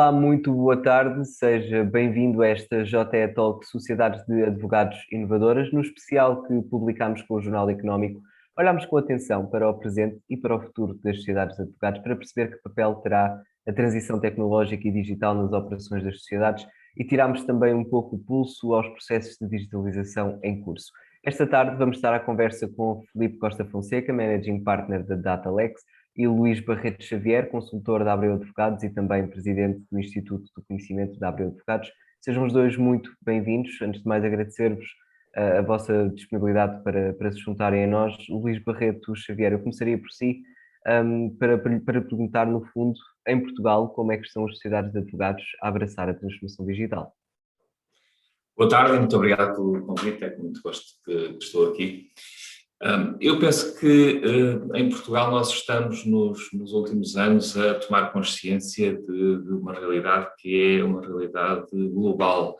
Olá, muito boa tarde, seja bem-vindo a esta JE Talk Sociedades de Advogados Inovadoras, no especial que publicamos com o Jornal Económico. Olhamos com atenção para o presente e para o futuro das sociedades de advogados para perceber que papel terá a transição tecnológica e digital nas operações das sociedades e tiramos também um pouco o pulso aos processos de digitalização em curso. Esta tarde vamos estar à conversa com o Filipe Costa Fonseca, Managing Partner da Datalex, e Luís Barreto Xavier, consultor da Abreu Advogados e também presidente do Instituto do Conhecimento da Abreu Advogados. Sejam os dois muito bem-vindos. Antes de mais, agradecer-vos a vossa disponibilidade para se juntarem a nós. Luís Barreto Xavier, eu começaria por si, para perguntar, no fundo, em Portugal, como é que estão as sociedades de advogados a abraçar a transformação digital? Boa tarde, muito obrigado pelo convite, é com muito gosto que estou aqui. Eu penso que em Portugal nós estamos nos últimos anos a tomar consciência de uma realidade que é uma realidade global.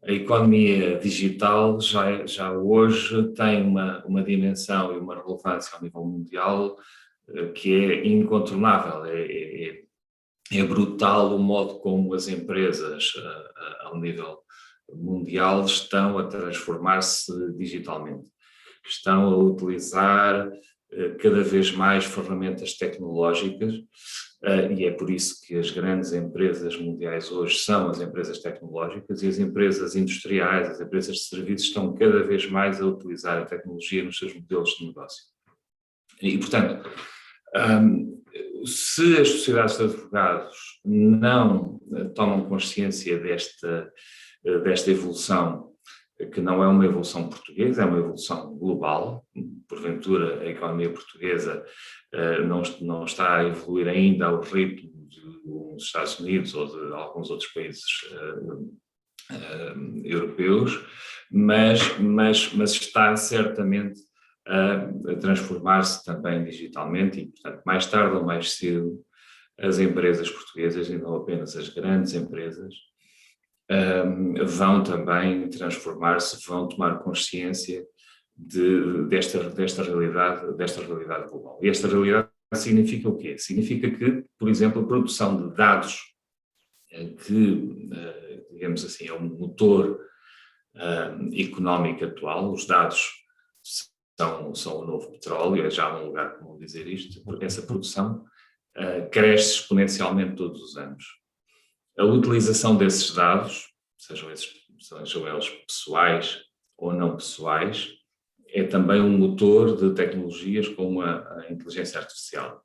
A economia digital já hoje tem uma dimensão e uma relevância ao nível mundial que é incontornável. É brutal o modo como as empresas ao nível mundial estão a transformar-se digitalmente. Estão a utilizar cada vez mais ferramentas tecnológicas e é por isso que as grandes empresas mundiais hoje são as empresas tecnológicas e as empresas industriais, as empresas de serviços estão cada vez mais a utilizar a tecnologia nos seus modelos de negócio. E, portanto, se as sociedades de advogados não tomam consciência desta evolução, que não é uma evolução portuguesa, é uma evolução global. Porventura, a economia portuguesa não está a evoluir ainda ao ritmo dos Estados Unidos ou de alguns outros países europeus, mas está certamente a transformar-se também digitalmente e, portanto, mais tarde ou mais cedo, as empresas portuguesas, e não apenas as grandes empresas, vão também transformar-se, vão tomar consciência desta realidade global. E esta realidade significa o quê? Significa que, por exemplo, a produção de dados, que, digamos assim, é um motor económico atual, os dados são o novo petróleo, é já um lugar comum dizer isto, porque essa produção cresce exponencialmente todos os anos. A utilização desses dados, sejam eles pessoais ou não pessoais, é também um motor de tecnologias como a inteligência artificial.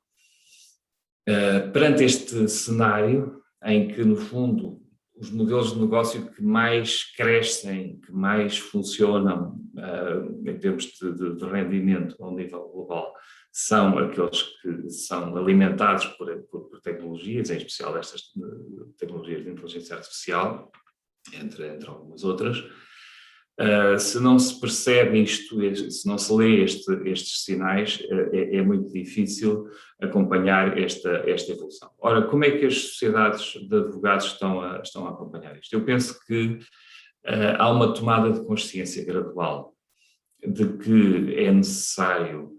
Perante este cenário, em que, no fundo, os modelos de negócio que mais crescem, que mais funcionam em termos de rendimento ao nível global, são aqueles que são alimentados por tecnologias, em especial estas tecnologias de inteligência artificial, entre algumas outras. Se não se percebe isto, se não se lê estes sinais, é muito difícil acompanhar esta evolução. Ora, como é que as sociedades de advogados estão a acompanhar isto? Eu penso que há uma tomada de consciência gradual de que é necessário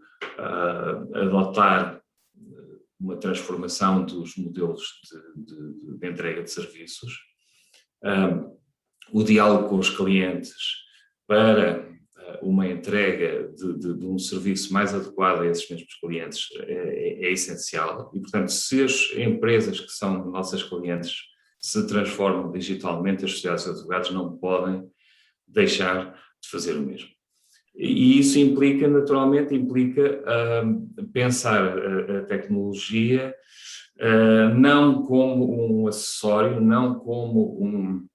adotar uma transformação dos modelos de entrega de serviços, o diálogo com os clientes para uma entrega de um serviço mais adequado a esses mesmos clientes é essencial e, portanto, se as empresas que são nossas clientes se transformam digitalmente, as sociedades de advogados não podem deixar de fazer o mesmo. E isso naturalmente implica pensar a tecnologia não como um acessório, não como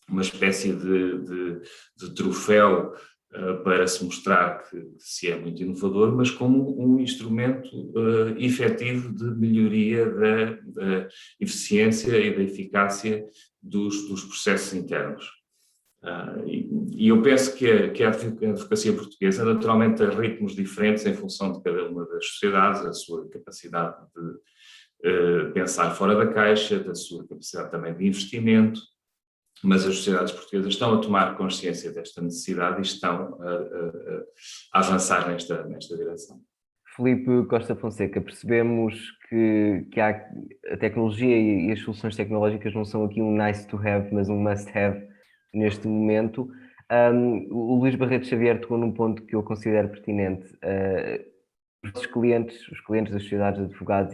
uma espécie de troféu para se mostrar que se é muito inovador, mas como um instrumento efetivo de melhoria da eficiência e da eficácia dos processos internos. E eu penso que a advocacia portuguesa, naturalmente, a ritmos diferentes em função de cada uma das sociedades, a sua capacidade de pensar fora da caixa, da sua capacidade também de investimento, mas as sociedades portuguesas estão a tomar consciência desta necessidade e estão a avançar nesta direção. Filipe Costa Fonseca, percebemos que a tecnologia e as soluções tecnológicas não são aqui um nice to have, mas um must have neste momento. O Luís Barreto Xavier tocou num ponto que eu considero pertinente. Os clientes das sociedades de advogados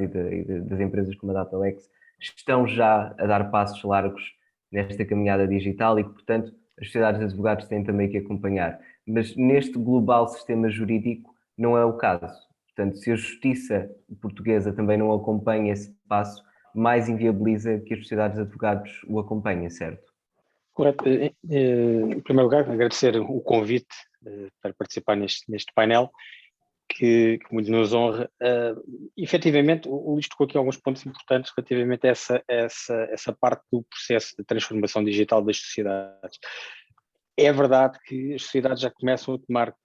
das empresas como a Datalex estão já a dar passos largos nesta caminhada digital e que, portanto, as sociedades de advogados têm também que acompanhar. Mas neste global sistema jurídico não é o caso. Portanto, se a justiça portuguesa também não acompanha esse passo, mais inviabiliza que as sociedades de advogados o acompanhem, certo? Correto. Em primeiro lugar, agradecer o convite para participar neste painel, que muito nos honra. Efetivamente, o Luís tocou aqui alguns pontos importantes relativamente a essa parte do processo de transformação digital das sociedades. É verdade que as sociedades já começam a tomar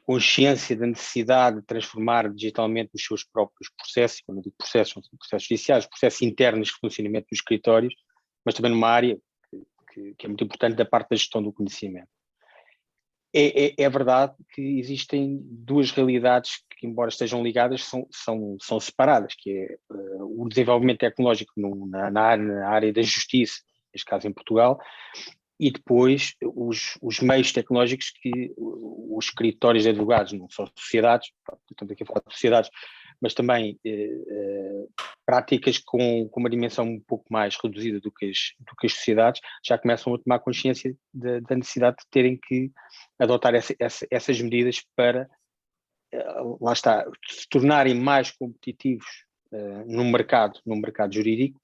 consciência da necessidade de transformar digitalmente os seus próprios processos. Quando eu digo processos, são processos judiciais, processos internos de funcionamento dos escritórios, mas também numa área que é muito importante da parte da gestão do conhecimento. É verdade que existem duas realidades que, embora estejam ligadas, são separadas, que é o desenvolvimento tecnológico na área da justiça, neste caso em Portugal, e depois os meios tecnológicos que os escritórios de advogados, não só sociedades, estamos aqui a falar de sociedades, mas também práticas com uma dimensão um pouco mais reduzida do que as sociedades, já começam a tomar consciência da necessidade de terem que adotar essas medidas para, lá está, se tornarem mais competitivos no mercado jurídico,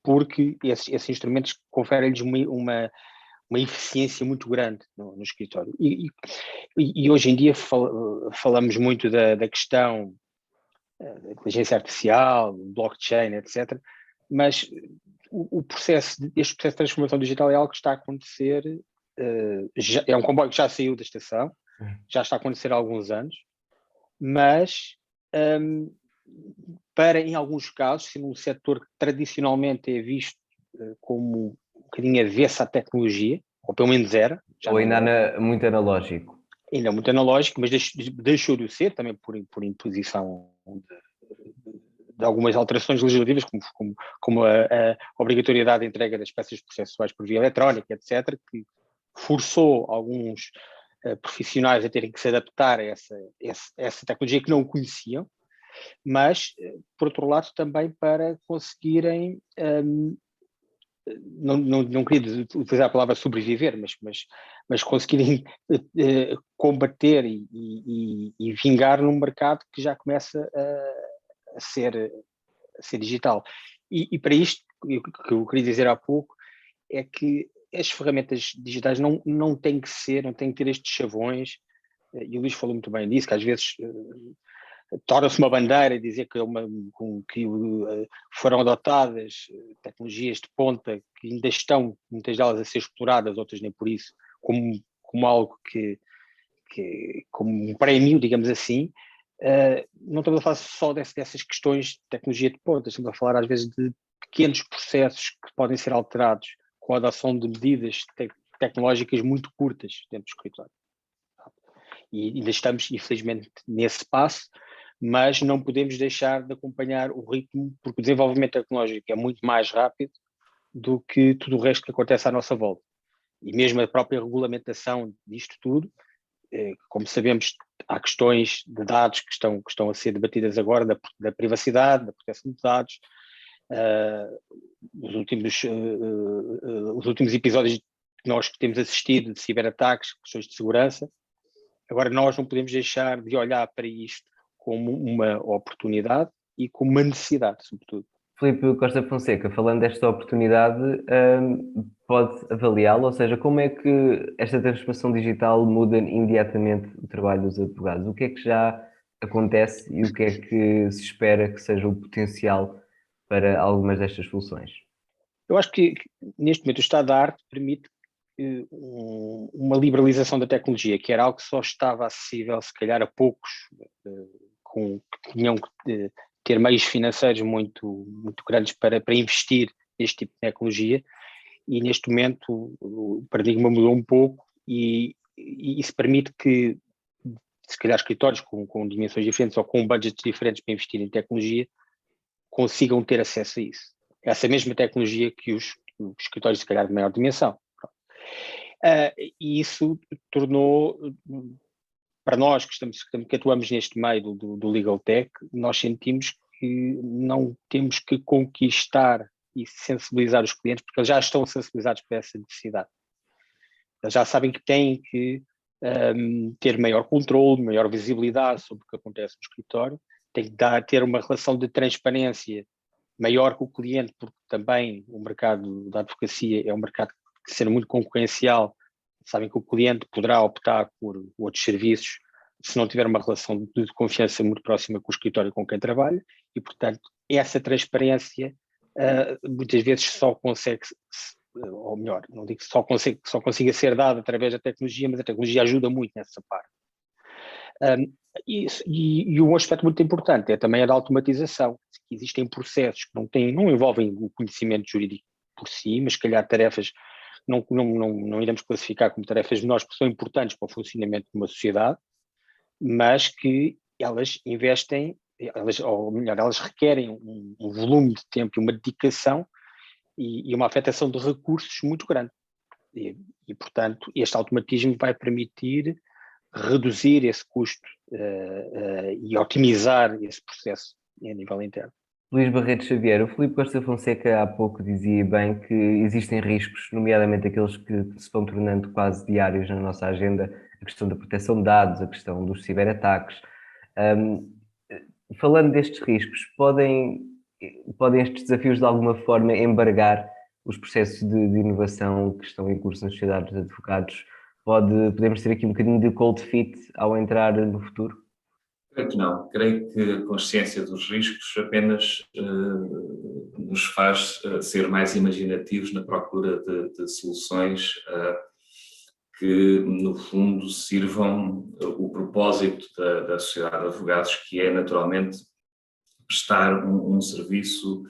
porque esses instrumentos conferem-lhes uma eficiência muito grande no escritório. E hoje em dia falamos muito da questão da inteligência artificial, blockchain, etc. Mas este processo de transformação digital é algo que está a acontecer, é um comboio que já saiu da estação, já está a acontecer há alguns anos, mas para, em alguns casos, sendo um setor que tradicionalmente é visto como um bocadinho avesso à tecnologia, ou pelo menos era. Ou ainda muito analógico. Ainda muito analógico, mas deixou de ser também por imposição de algumas alterações legislativas, como a obrigatoriedade de entrega das peças processuais por via eletrónica, etc., que forçou alguns profissionais a terem que se adaptar a essa tecnologia que não conheciam, mas, por outro lado, também para conseguirem, não queria utilizar a palavra sobreviver, mas conseguirem combater e vingar num mercado que já começa a ser digital. E para isto, o que eu queria dizer há pouco, é que as ferramentas digitais não têm que ter estes chavões, e o Luís falou muito bem disso, que às vezes torna-se uma bandeira e dizer que foram adotadas tecnologias de ponta que ainda estão, muitas delas, a ser exploradas, outras nem por isso, como algo como um prémio, digamos assim. Não estamos a falar só dessas questões de tecnologia de ponta, estamos a falar às vezes de pequenos processos que podem ser alterados com a adoção de medidas tecnológicas muito curtas dentro do escritório. E ainda estamos, infelizmente, nesse passo, mas não podemos deixar de acompanhar o ritmo, porque o desenvolvimento tecnológico é muito mais rápido do que tudo o resto que acontece à nossa volta. E mesmo a própria regulamentação disto tudo, como sabemos, há questões de dados que estão a ser debatidas agora, da privacidade, da proteção de dados. Os últimos episódios que nós temos assistido de ciberataques, questões de segurança. Agora, nós não podemos deixar de olhar para isto como uma oportunidade e como uma necessidade, sobretudo. Filipe Costa Fonseca, falando desta oportunidade, pode avaliá-la? Ou seja, como é que esta transformação digital muda imediatamente o trabalho dos advogados? O que é que já acontece e o que é que se espera que seja o potencial para algumas destas soluções? Eu acho que neste momento o estado da arte permite uma liberalização da tecnologia, que era algo que só estava acessível, se calhar, a poucos, que tinham que ter meios financeiros muito, muito grandes para investir neste tipo de tecnologia, e neste momento o paradigma mudou um pouco e isso permite que se calhar escritórios com dimensões diferentes ou com budgets diferentes para investir em tecnologia, consigam ter acesso a isso. Essa mesma tecnologia que os escritórios, se calhar, de maior dimensão. E isso tornou, para nós que atuamos neste meio do Legal Tech, nós sentimos que não temos que conquistar e sensibilizar os clientes, porque eles já estão sensibilizados para essa necessidade. Eles já sabem que têm que ter maior controle, maior visibilidade sobre o que acontece no escritório, tem que ter uma relação de transparência maior com o cliente, porque também o mercado da advocacia é um mercado que, sendo muito concorrencial, sabem que o cliente poderá optar por outros serviços se não tiver uma relação de confiança muito próxima com o escritório com quem trabalha, e, portanto, essa transparência muitas vezes só consegue, ou melhor, não digo que só consiga ser dada através da tecnologia, mas a tecnologia ajuda muito nessa parte. E um aspecto muito importante é também a da automatização. Existem processos que não envolvem o conhecimento jurídico por si, mas se calhar tarefas não iremos classificar como tarefas menores, porque são importantes para o funcionamento de uma sociedade, mas que elas investem, ou melhor, elas requerem um volume de tempo e uma dedicação e uma afetação de recursos muito grande. E, portanto, este automatismo vai permitir reduzir esse custo e otimizar esse processo a nível interno. Luís Barreto Xavier, o Filipe Costa Fonseca há pouco dizia bem que existem riscos, nomeadamente aqueles que se vão tornando quase diários na nossa agenda, a questão da proteção de dados, a questão dos ciberataques. Falando destes riscos, podem estes desafios de alguma forma embargar os processos de inovação que estão em curso nas sociedades de advogados? Podemos ter aqui um bocadinho de cold feet ao entrar no futuro? Creio que não. Creio que a consciência dos riscos apenas nos faz ser mais imaginativos na procura de soluções que, no fundo, sirvam o propósito da sociedade de advogados, que é, naturalmente, prestar um serviço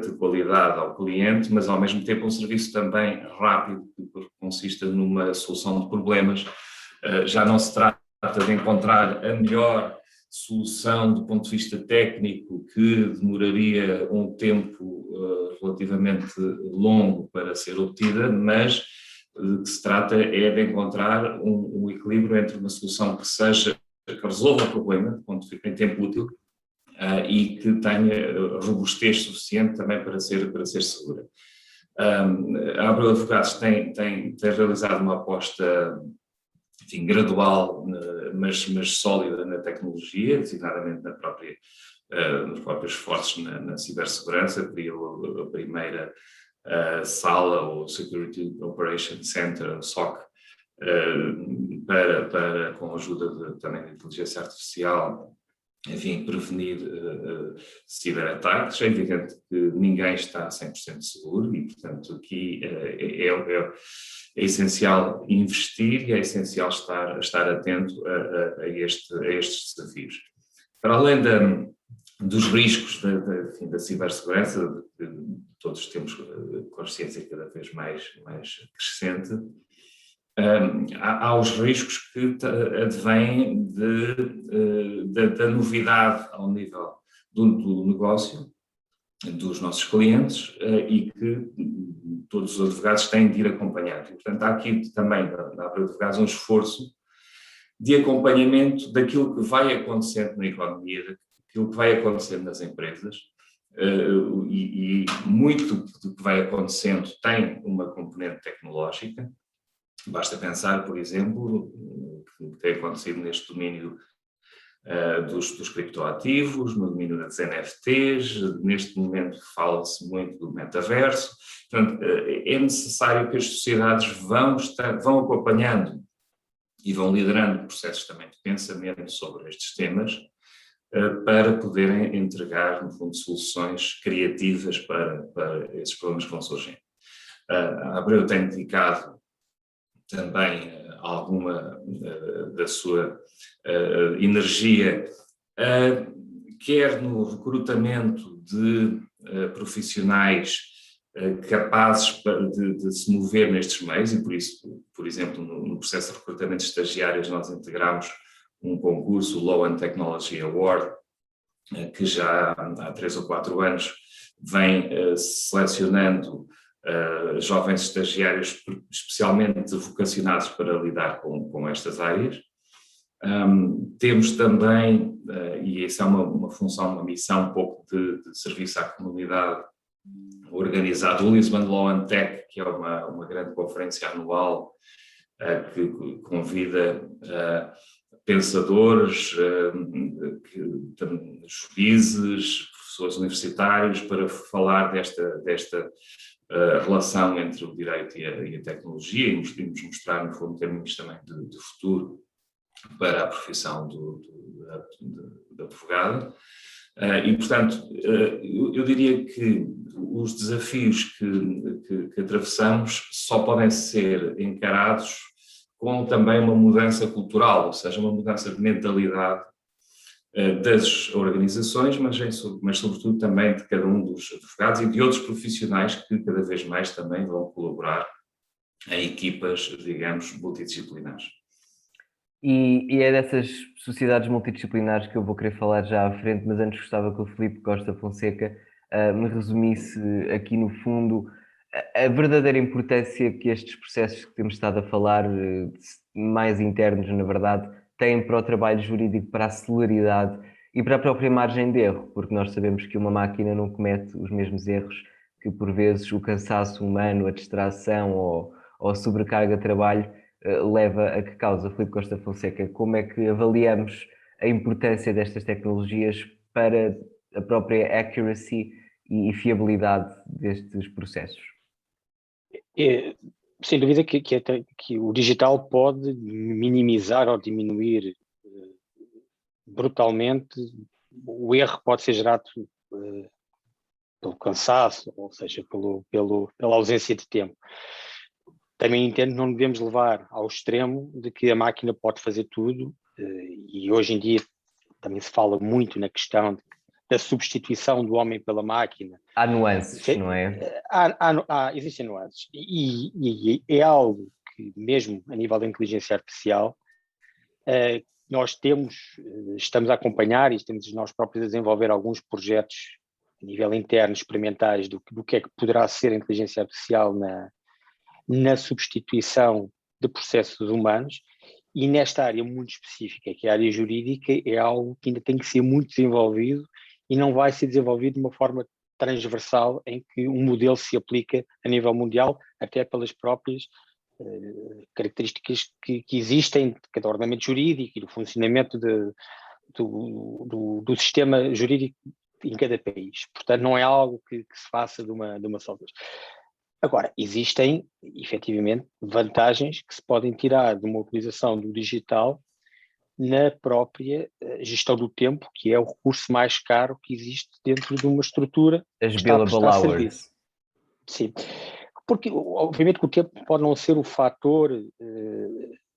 de qualidade ao cliente, mas, ao mesmo tempo, um serviço também rápido, que consista numa solução de problemas. Já não se trata de encontrar a melhor solução do ponto de vista técnico, que demoraria um tempo relativamente longo para ser obtida, mas o que se trata é de encontrar um equilíbrio entre uma solução que resolva o problema, do ponto de vista em tempo útil, e que tenha robustez suficiente também para ser segura. A Abreu Advogados tem realizado uma aposta, enfim, gradual, mas sólida na tecnologia, designadamente nos próprios esforços na cibersegurança. Criou a primeira sala, ou Security Operation Center, SOC, com a ajuda também da inteligência artificial, enfim, prevenir ciberataques. É evidente que ninguém está 100% seguro e, portanto, aqui é essencial investir e é essencial estar atento a estes desafios. Para além dos riscos da cibersegurança, que todos temos consciência cada vez mais crescente, há os riscos que advêm da novidade ao nível do negócio dos nossos clientes e que todos os advogados têm de ir acompanhando. E, portanto, há aqui também, na Abreu Advogados, um esforço de acompanhamento daquilo que vai acontecendo na economia, daquilo que vai acontecendo nas empresas, e muito do que vai acontecendo tem uma componente tecnológica. Basta pensar, por exemplo, o que tem acontecido neste domínio dos criptoativos, no domínio das NFTs. Neste momento fala-se muito do metaverso. Portanto, é necessário que as sociedades vão acompanhando e vão liderando processos também de pensamento sobre estes temas, para poderem entregar, no fundo, soluções criativas para esses problemas que vão surgindo. A Abreu tem dedicado também alguma da sua energia, quer no recrutamento de profissionais capazes de se mover nestes meios, e por isso, por exemplo, no processo de recrutamento de estagiários, nós integramos um concurso, o Law and Technology Award, que já há 3 ou 4 anos vem selecionando jovens estagiários especialmente vocacionados para lidar com estas áreas. Temos também, e isso é uma função, uma missão um pouco de serviço à comunidade, organizado o Lisbon Law and Tech, que é uma grande conferência anual que convida pensadores, juízes, professores universitários para falar desta relação entre o direito e a tecnologia e nos mostrar, no fundo, termos também de futuro para a profissão da advogada. E, portanto, eu diria que os desafios que atravessamos só podem ser encarados com também uma mudança cultural, ou seja, uma mudança de mentalidade das organizações, mas sobretudo também de cada um dos advogados e de outros profissionais que cada vez mais também vão colaborar em equipas, digamos, multidisciplinares. E é dessas sociedades multidisciplinares que eu vou querer falar já à frente, mas antes gostava que o Filipe Costa Fonseca me resumisse aqui no fundo a verdadeira importância que estes processos que temos estado a falar, mais internos na verdade, têm para o trabalho jurídico, para a celeridade e para a própria margem de erro, porque nós sabemos que uma máquina não comete os mesmos erros que por vezes o cansaço humano, a distração ou a sobrecarga de trabalho leva a que causa. Filipe Costa Fonseca, como é que avaliamos a importância destas tecnologias para a própria accuracy e fiabilidade destes processos? Sem dúvida que o digital pode minimizar ou diminuir brutalmente o erro que pode ser gerado pelo cansaço, ou seja, pela ausência de tempo. Também entendo que não devemos levar ao extremo de que a máquina pode fazer tudo, e hoje em dia também se fala muito na questão da substituição do homem pela máquina. Há nuances, não é? Existem nuances, e é algo que mesmo a nível da inteligência artificial nós estamos a acompanhar e estamos nós próprios a desenvolver alguns projetos a nível interno, experimentais, do que é que poderá ser a inteligência artificial na substituição de processos humanos, e nesta área muito específica, que é a área jurídica, é algo que ainda tem que ser muito desenvolvido e não vai ser desenvolvido de uma forma transversal em que um modelo se aplica a nível mundial, até pelas próprias características que existem de cada ordenamento jurídico e do funcionamento do sistema jurídico em cada país. Portanto, não é algo que se faça de uma só vez. Agora, existem, efetivamente, vantagens que se podem tirar de uma utilização do digital na própria gestão do tempo, que é o recurso mais caro que existe dentro de uma estrutura As que está a billable prestar hours. serviço. Sim, porque obviamente que o tempo pode não ser o fator,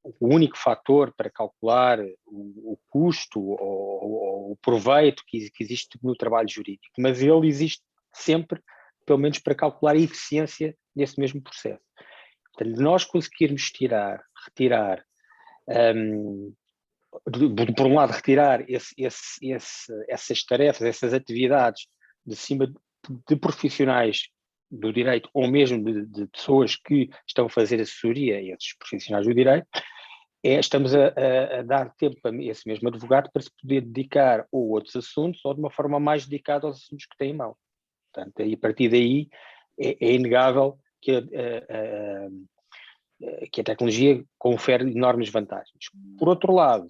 o único fator para calcular o custo ou o proveito que existe no trabalho jurídico, mas ele existe sempre, pelo menos para calcular a eficiência desse mesmo processo. Portanto, nós conseguirmos retirar, por um lado, retirar essas tarefas, essas atividades de cima de profissionais do direito ou mesmo de pessoas que estão a fazer assessoria a esses profissionais do direito, estamos a dar tempo a esse mesmo advogado para se poder dedicar a outros assuntos ou de uma forma mais dedicada aos assuntos que tem em mão. Portanto, a partir daí é inegável que a tecnologia confere enormes vantagens. Por outro lado,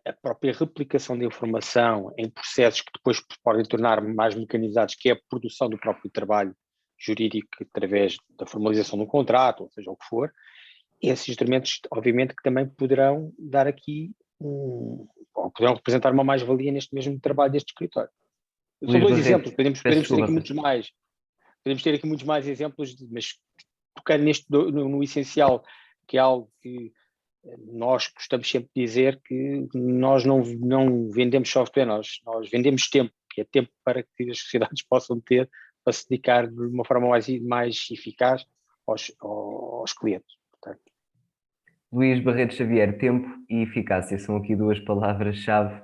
a própria replicação de informação em processos que depois podem tornar mais mecanizados, que é a produção do próprio trabalho jurídico através da formalização do contrato, ou seja, o que for, esses instrumentos, obviamente, que também poderão dar aqui ou poderão representar uma mais-valia neste mesmo trabalho deste escritório. São dois exemplos, podemos ter aqui muitos mais. Podemos ter aqui muitos mais exemplos, mas tocando no essencial, que é algo que nós gostamos sempre de dizer, que nós não vendemos software, nós vendemos tempo, que é tempo para que as sociedades possam ter para se dedicar de uma forma mais eficaz aos clientes. Portanto. Luís Barreto Xavier, tempo e eficácia são aqui duas palavras-chave,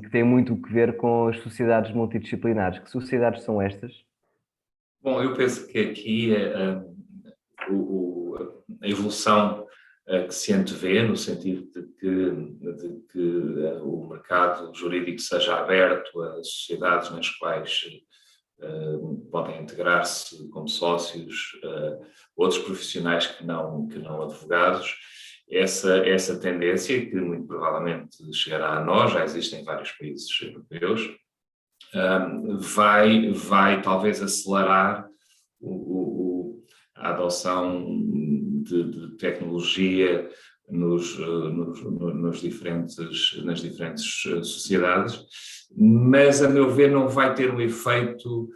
que têm muito o que ver com as sociedades multidisciplinares. Que sociedades são estas? Bom, eu penso que aqui a evolução que se antevê, no sentido de que o mercado jurídico seja aberto a sociedades nas quais podem integrar-se como sócios outros profissionais que não advogados. Essa tendência, que muito provavelmente chegará a nós, já existe em vários países europeus, vai talvez acelerar a adoção de tecnologia nas diferentes sociedades, mas, a meu ver, não vai ter um efeito,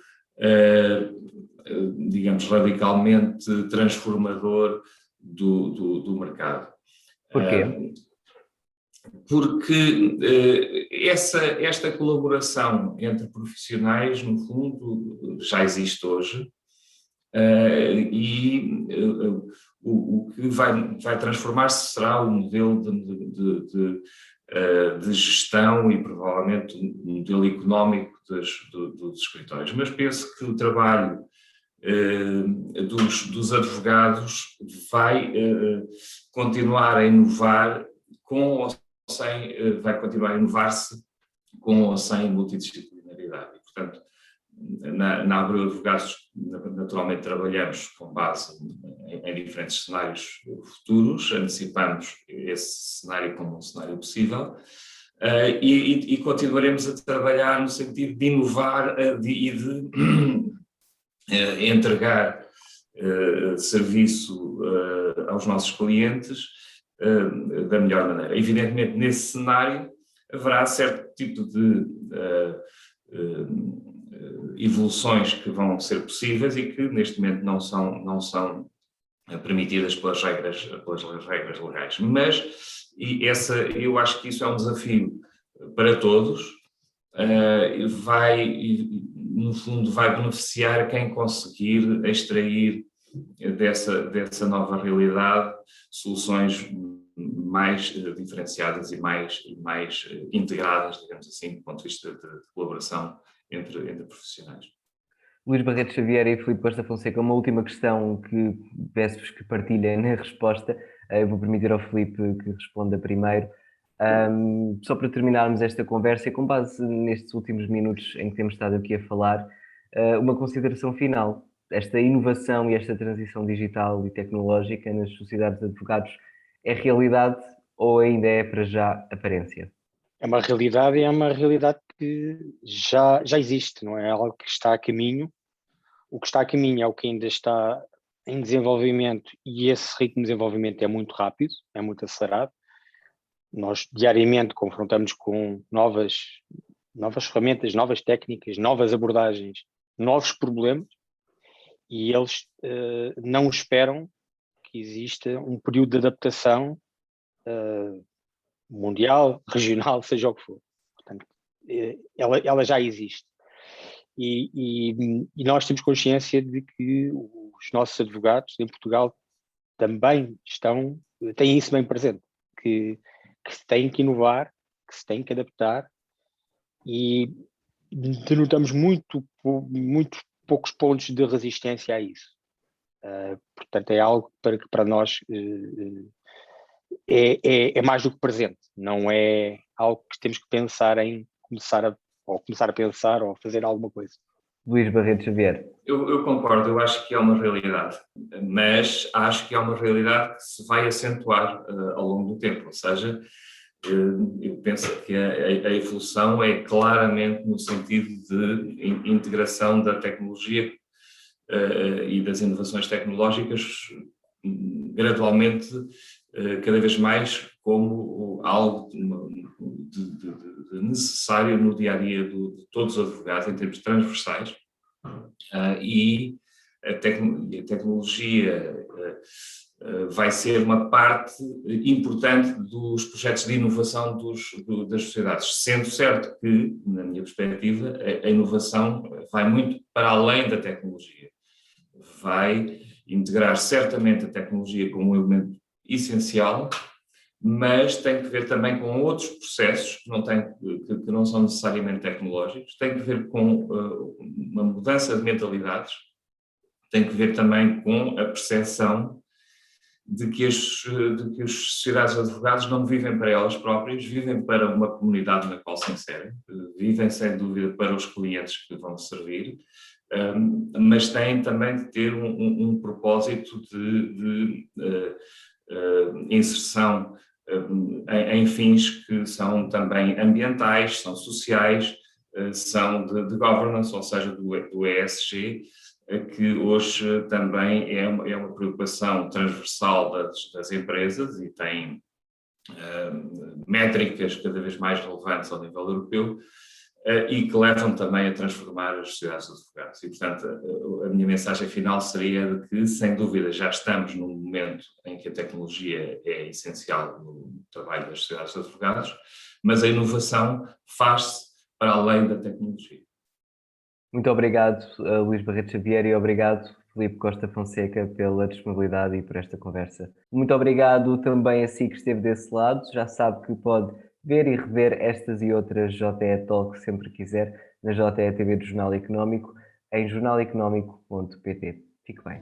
digamos, radicalmente transformador do mercado. Porquê? Porque esta colaboração entre profissionais, no fundo, já existe hoje, e o que vai transformar-se será o modelo de gestão e provavelmente o modelo económico dos escritórios. Mas penso que o trabalho dos advogados vai continuar a inovar vai continuar a inovar-se com ou sem multidisciplinaridade. E, portanto, na Abreu Advogados, naturalmente trabalhamos com base em diferentes cenários futuros, antecipamos esse cenário como um cenário possível, e continuaremos a trabalhar no sentido de inovar e de entregar serviço aos nossos clientes da melhor maneira. Evidentemente, nesse cenário haverá certo tipo de evoluções que vão ser possíveis e que neste momento não são permitidas pelas regras legais. Mas eu acho que isso é um desafio para todos, no fundo vai beneficiar quem conseguir extrair dessa nova realidade soluções mais diferenciadas e mais integradas, digamos assim, do ponto de vista de colaboração entre profissionais. Luís Barreto Xavier e Filipe Costa Fonseca, uma última questão que peço-vos que partilhem na resposta. Eu vou permitir ao Filipe que responda primeiro. Só para terminarmos esta conversa, e com base nestes últimos minutos em que temos estado aqui a falar, uma consideração final. Esta inovação e esta transição digital e tecnológica nas sociedades de advogados é realidade ou ainda é para já aparência? É uma realidade e é uma realidade que já existe, não é algo que está a caminho. O que está a caminho é o que ainda está em desenvolvimento e esse ritmo de desenvolvimento é muito rápido, é muito acelerado. Nós diariamente confrontamos com novas ferramentas, novas técnicas, novas abordagens, novos problemas e eles não esperam que exista um período de adaptação mundial, regional, seja o que for. Portanto, ela já existe. E nós temos consciência de que os nossos advogados em Portugal também têm isso bem presente, que se têm que inovar, que se têm que adaptar e denotamos muito poucos pontos de resistência a isso. Portanto, é algo que para nós é mais do que presente, não é algo que temos que pensar em começar a pensar ou fazer alguma coisa. Luís Barreto Xavier. Eu concordo, eu acho que é uma realidade, mas acho que é uma realidade que se vai acentuar ao longo do tempo, ou seja, eu penso que a evolução é claramente no sentido de integração da tecnologia e das inovações tecnológicas gradualmente, cada vez mais como algo de necessário no dia-a-dia de todos os advogados em termos transversais, e a tecnologia vai ser uma parte importante dos projetos de inovação das sociedades, sendo certo que, na minha perspectiva, a inovação vai muito para além da tecnologia. Vai integrar certamente a tecnologia como um elemento essencial, mas tem que ver também com outros processos que não são necessariamente tecnológicos, tem que ver com uma mudança de mentalidades, tem que ver também com a percepção de que as sociedades de advogados não vivem para elas próprias, vivem para uma comunidade na qual se inserem, vivem sem dúvida para os clientes que vão servir, mas têm também de ter um propósito de inserção em fins que são também ambientais, são sociais, são de governance, ou seja, do ESG, que hoje também é uma preocupação transversal das empresas e tem métricas cada vez mais relevantes ao nível europeu e que levam também a transformar as sociedades de advogados. E, portanto, a minha mensagem final seria de que, sem dúvida, já estamos num momento em que a tecnologia é essencial no trabalho das sociedades de advogados, mas a inovação faz-se para além da tecnologia. Muito obrigado, Luís Barreto Xavier, e obrigado, Filipe Costa Fonseca, pela disponibilidade e por esta conversa. Muito obrigado também a si que esteve desse lado. Já sabe que pode ver e rever estas e outras JE Talk sempre quiser na JE TV do Jornal Económico, em jornaleconómico.pt. Fique bem.